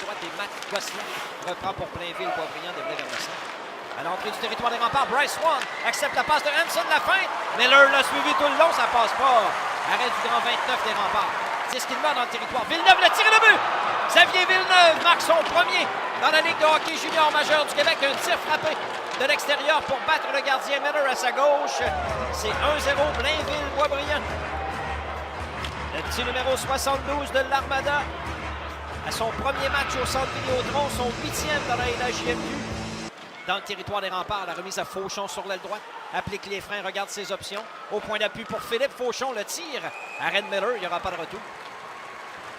droite et Matt Gosselin reprend pour Plainville-Boisbriand, déblé vers le centre. À l'entrée du territoire des remparts, Bryce Swan accepte la passe de Hanson, la feinte. Miller l'a suivi tout le long, ça passe pas. Arrêt du grand 29 des remparts. C'est ce qu'il met dans le territoire. Villeneuve, le tir et le but! Xavier Villeneuve marque son premier dans la Ligue de hockey junior majeur du Québec. Un tir frappé de l'extérieur pour battre le gardien Miller à sa gauche. C'est 1-0 Blainville-Boisbriand. Le petit numéro 72 de l'Armada à son premier match au centre Vidéotron, son 8e dans la LHJMQ. Dans le territoire des remparts, la remise à Fauchon sur l'aile droite. Applique les freins, regarde ses options. Au point d'appui pour Philippe Fauchon, le tir. Arrêt de Miller, il n'y aura pas de retour.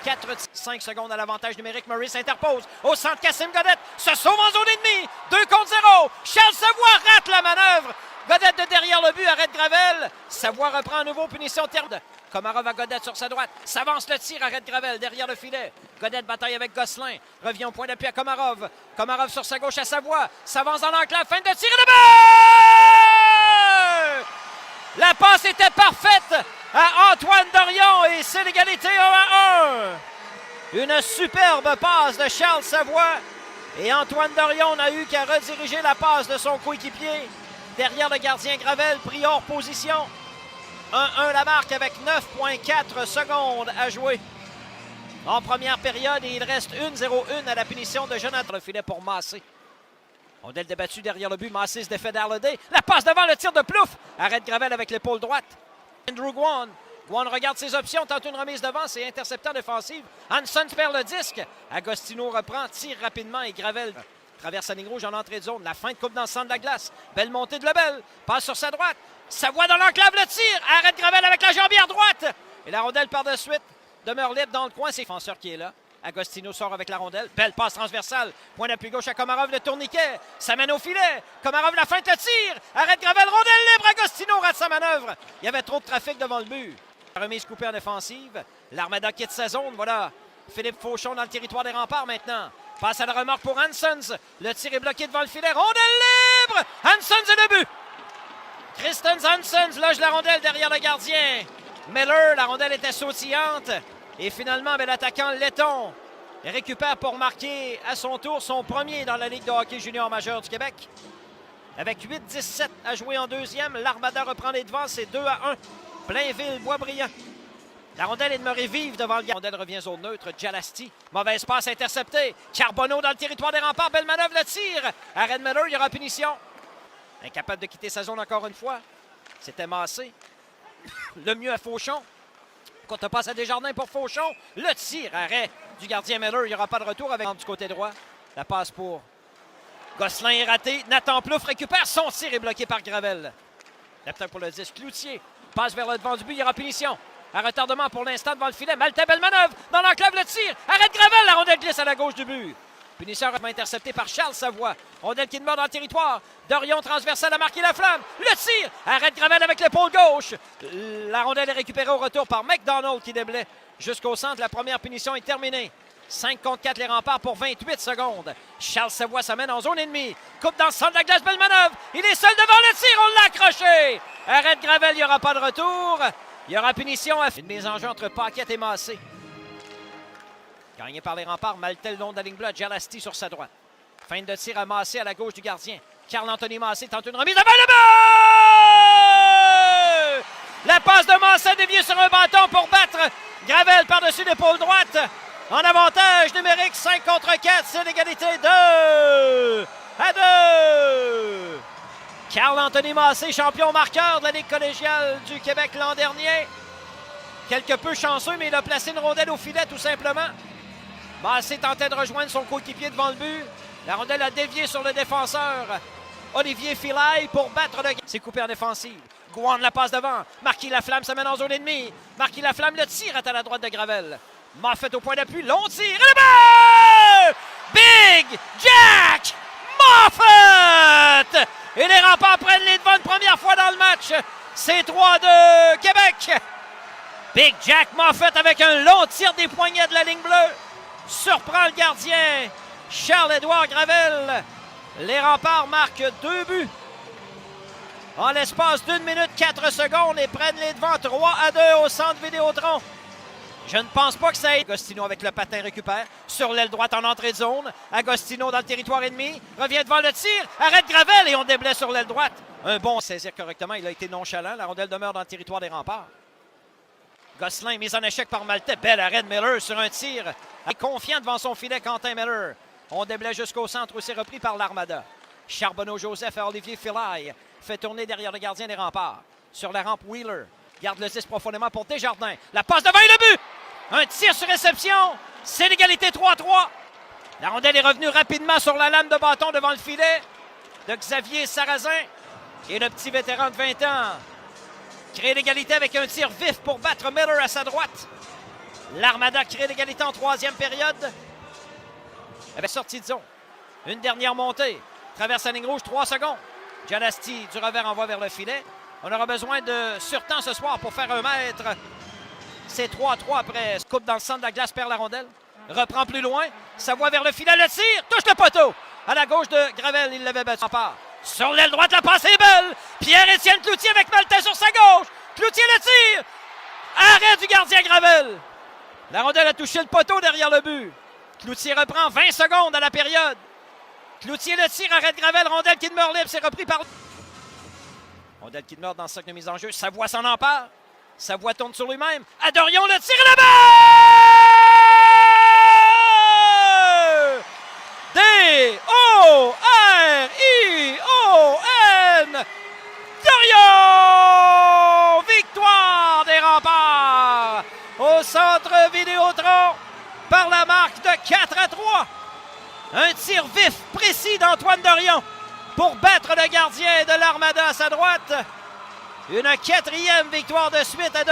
4-5 secondes à l'avantage numérique. Murray s'interpose. Au centre, Kassim Godette se sauve en zone ennemie. 2 contre 0. Charles Savoie rate la manœuvre. Godette de derrière le but, arrête Gravel. Savoie reprend à nouveau, punition terme. Komarov à Godette sur sa droite. S'avance le tir, arrête Gravel derrière le filet. Godette bataille avec Gosselin. Revient au point d'appui à Komarov. Komarov sur sa gauche à Savoie. S'avance dans l'enclave. Fin de tir et de but! La passe était parfaite à Antoine Dorion et c'est l'égalité 1-1. Une superbe passe de Charles Savoie. Et Antoine Dorion n'a eu qu'à rediriger la passe de son coéquipier derrière le gardien Gravel, pris hors position. 1-1 la marque avec 9,4 secondes à jouer en première période et il reste 1-0-1 à la punition de Jonathan. Le filet pour Massé. Rondelle débattue derrière le but. Massé se défait d'Arlodé. La passe devant le tir de Plouffe. Arrête Gravel avec l'épaule droite. Andrew Guan. Guan regarde ses options, tente une remise devant, c'est interceptant défensive. Hanson perd le disque. Agostino reprend, tire rapidement et Gravel traverse la ligne rouge en entrée de zone. La fin de coupe dans le centre de la glace. Belle montée de Lebel. Passe sur sa droite. Savoie dans l'enclave, le tir. Arrête Gravel avec la jambière droite. Et la rondelle par de suite demeure libre dans le coin. C'est le défenseur qui est là. Agostino sort avec la rondelle. Belle passe transversale. Point d'appui gauche à Komarov, le tourniquet. Ça mène au filet. Komarov la feinte, le tir. Arrête Gravel, rondelle libre. Agostino rate sa manœuvre. Il y avait trop de trafic devant le but. Remise coupée en défensive. L'Armada quitte sa zone. Voilà. Philippe Fauchon dans le territoire des remparts maintenant. Passe à la remorque pour Hansons. Le tir est bloqué devant le filet. Rondelle libre. Hansons et le but. Kristen Hansons loge la rondelle derrière le gardien. Miller, la rondelle était sautillante. Et finalement, l'attaquant letton récupère pour marquer à son tour son premier dans la Ligue de hockey junior majeur du Québec. Avec 8-17 à jouer en deuxième, l'Armada reprend les devants, c'est 2-1. Blainville-Boisbriand. La rondelle est demeurée vive devant le gardien. La rondelle revient zone neutre. Jalasti. Mauvaise passe interceptée. Charbonneau dans le territoire des remparts. Belle manœuvre, le tir. Arrêt de Miller, il y aura punition. Incapable de quitter sa zone encore une fois. C'était Massé. Le mieux à Fauchon. Quand on passe à Desjardins pour Fauchon. Le tir, arrêt du gardien Miller. Il n'y aura pas de retour avec du côté droit. La passe pour Gosselin est raté. Nathan Plouffe récupère. Son tir est bloqué par Gravel. L'attaque pour le 10. Cloutier passe vers le devant du but. Il y aura punition. Un retardement pour l'instant devant le filet. Maltais, belle manœuvre. Dans l'enclave, le tir. Arrête Gravel. La rondelle glisse à la gauche du but. Punition intercepté par Charles Savoie. Rondelle qui demeure dans le territoire. Dorion transversal a marqué la flamme. Le tir. Arrête Gravel avec l'épaule gauche. La rondelle est récupérée au retour par McDonald qui déblaye jusqu'au centre. La première punition est terminée. 5 contre 4 les remparts pour 28 secondes. Charles Savoie s'amène en zone ennemie. Coupe dans le centre de la glace, belle manœuvre. Il est seul devant le tir. On l'a accroché. Arrête Gravel, il n'y aura pas de retour. Il y aura punition. Une mise en jeu entre Paquette et Massé. Gagné par les remparts, Maltais le long de la ligne bleue, Jalasti sur sa droite. Fin de tir à Massé à la gauche du gardien. Carl-Anthony Massé tente une remise devant le but! La passe de Massé déviée sur un bâton pour battre Gravel par-dessus l'épaule droite. En avantage numérique, 5 contre 4, c'est l'égalité 2-2. Carl-Anthony Massé, champion marqueur de la Ligue collégiale du Québec l'an dernier. Quelque peu chanceux, mais il a placé une rondelle au filet tout simplement. Massé tentait de rejoindre son coéquipier devant le but. La rondelle a dévié sur le défenseur Olivier Filaille pour battre le... C'est coupé en défensive. Gouan la passe devant. Marquis Laflamme s'amène en zone ennemie. Marquis Laflamme le tire à la droite de Gravel. Moffett au point d'appui. Long tir. Et le but! Big Jack Moffett! Et les remparts prennent les devants une première fois dans le match. C'est 3-2 Québec. Big Jack Moffett avec un long tir des poignets de la ligne bleue. Surprend le gardien Charles-Édouard Gravel. Les remparts marquent 2 buts en l'espace d'1 minute 4 secondes et prennent les devants 3-2 au centre Vidéotron. Je ne pense pas que ça aide. Agostino avec le patin récupère. Sur l'aile droite en entrée de zone. Agostino dans le territoire ennemi. Revient devant le tir. Arrête Gravel et on déblaye sur l'aile droite. Un bon saisir correctement. Il a été nonchalant. La rondelle demeure dans le territoire des remparts. Gosselin mise en échec par Maltais. Bel arrêt de Miller sur un tir. Confiant devant son filet, Quentin Miller. On déblaye jusqu'au centre où c'est repris par l'Armada. Charbonneau-Joseph à Olivier Filaille. Fait tourner derrière le gardien des remparts. Sur la rampe, Wheeler. Garde le 10 profondément pour Desjardins. La passe devant et le but! Un tir sur réception. C'est l'égalité 3-3. La rondelle est revenue rapidement sur la lame de bâton devant le filet de Xavier Sarrazin. Et le petit vétéran de 20 ans crée l'égalité avec un tir vif pour battre Miller à sa droite. L'Armada crée l'égalité en troisième période. Avec sortie de zone. Une dernière montée. Traverse la ligne rouge, 3 secondes. Gianasti du revers envoie vers le filet. On aura besoin de surtemps ce soir pour faire un mètre. C'est 3-3 après. Coupe dans le centre de la glace, perd la rondelle. Reprend plus loin. Ça voit vers le filet. Le tir touche le poteau. À la gauche de Gravel, il l'avait battu. Sur l'aile droite, la passe est belle. Pierre-Étienne Cloutier avec Maltais sur sa gauche. Cloutier le tire. Arrêt du gardien Gravel. La rondelle a touché le poteau derrière le but. Cloutier reprend 20 secondes à la période. Cloutier le tire, arrête Gravel. Rondelle qui demeure libre. C'est repris par... Rondelle qui demeure dans le cercle de mise en jeu. Savoie s'en empare. Savoie tourne sur lui-même. À Dorion, le tir là-bas! D-O-R-I-O-N! Dorion! Victoire des remparts au centre Vidéotron par la marque de 4-3. Un tir vif, précis d'Antoine Dorion pour battre le gardien de l'Armada à sa droite. Une 4e victoire de suite à